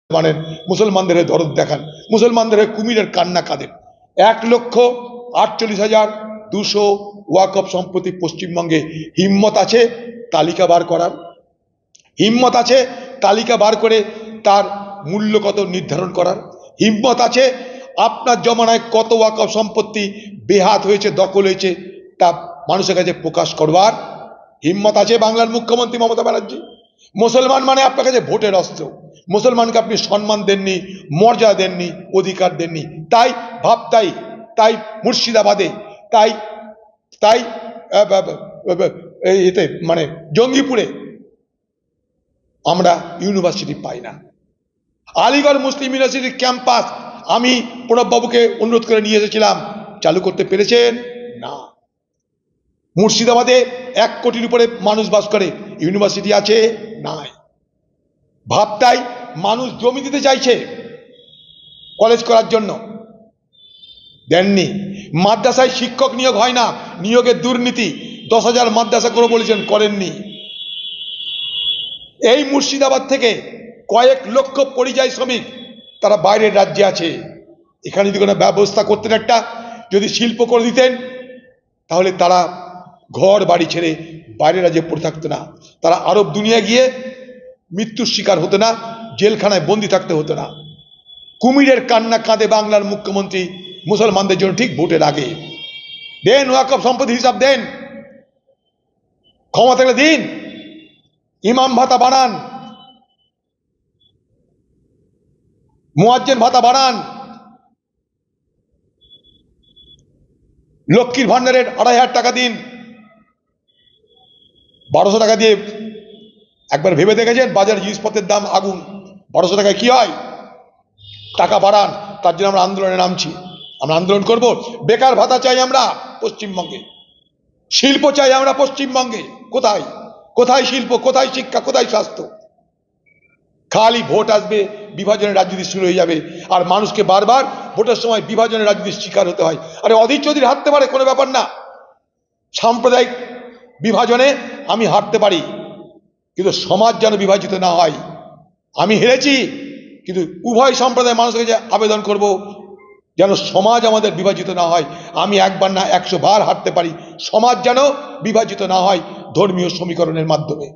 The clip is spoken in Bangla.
মানেন, মুসলমানদের দরদ দেখান, মুসলমানদের কুমিরের কান্না কাঁদেন। 1,48,200 ওয়াকফ সম্পত্তি পশ্চিমবঙ্গে হিম্মত আছে তালিকা বার করার? হিম্মত আছে তালিকা বার করে তার মূল্য কত নির্ধারণ করার? হিম্মত আছে আপনার জমানায় কত ওয়াকফ সম্পত্তি বেহাত হয়েছে, দখল হয়েছে, তা মানুষের কাছে প্রকাশ করবার হিম্মত আছে বাংলার মুখ্যমন্ত্রী মমতা ব্যানার্জি? মুসলমান মানে আপনার কাছে ভোটের অস্ত্র। মুসলমানকে আপনি সম্মান দেননি, মর্যাদা দেননি, অধিকার দেননি। তাই ভাবতাই, তাই মুর্শিদাবাদে, তাই তাই এতে মানে জঙ্গিপুরে আমরা ইউনিভার্সিটি পাই না। আলিগড় মুসলিম ইউনিভার্সিটির ক্যাম্পাস আমি প্রণববাবুকে অনুরোধ করে নিয়ে এসেছিলাম, চালু করতে পেরেছেন না। মুর্শিদাবাদে 1 কোটির উপরে মানুষ বাস করে, ইউনিভার্সিটি আছে? নাই। ভাবতাই মানুষ জমি দিতে চাইছে কলেজ করার জন্য, দেননি। মাদ্রাসায় শিক্ষক নিয়োগ হয় না, নিয়োগের দুর্নীতি, 10,000 মাদ্রাসা করে বলেছেন, করেননি। এই মুর্শিদাবাদ থেকে কয়েক লক্ষ পরিযায়ী শ্রমিক তারা বাইরের রাজ্যে আছে। এখানে যদি কোনো ব্যবস্থা করতেন, একটা যদি শিল্প করে দিতেন, তাহলে তারা ঘর বাড়ি ছেড়ে বাইরের রাজ্যে পড়ে থাকতো না, তারা আরব দুনিয়া গিয়ে মৃত্যুর শিকার হতো না, জেলখানায় বন্দি থাকতে হতো না। কুমিরের কান্না কাঁদে বাংলার মুখ্যমন্ত্রী মুসলমানদের জন্য ঠিক ভোটের আগে। দেন ওয়াকফ সম্পত্তি হিসাব দেন, ক্ষমতা থাকলে দিন। ইমাম ভাতা বাড়ান, মুয়াজ্জিন ভাতা বাড়ান, লক্ষ্মীর ভান্ডারের 2,500 টাকা দিন। 1200 টাকা দিয়ে একবার ভেবে দেখেছেন বাজার জিনিসপত্রের দাম আগুন, 1200 টাকায় কি হয়? টাকা বাড়ান, তার জন্য আমরা আন্দোলনে নামছি। আমরা আন্দোলন করব। বেকার ভাতা চাই আমরা পশ্চিমবঙ্গে, শিল্প চাই আমরা পশ্চিমবঙ্গে। কোথায় কোথায় শিল্প, কোথায় শিক্ষা, কোথায় স্বাস্থ্য? খালি ভোট আসবে, বিভাজনের রাজনীতি শুরু হয়ে যাবে, আর মানুষকে বারবার ভোটের সময় বিভাজনের রাজনীতির শিকার হতে হয়। আরে অধীর চৌধুরী হারতে পারে, কোনো ব্যাপার না। সাম্প্রদায়িক বিভাজনে আমি হারতে পারি, কিন্তু সমাজ যেন বিভাজিত না হয়। আমি হেরেছি, কিন্তু উভয় সম্প্রদায়ের মানুষের কাছে আবেদন করব যেন সমাজ আমাদের বিভাজিত না হয়। আমি একবার না 100 বার হারতে পারি, সমাজ যেন বিভাজিত না হয় ধর্মীয় সমীকরণের মাধ্যমে।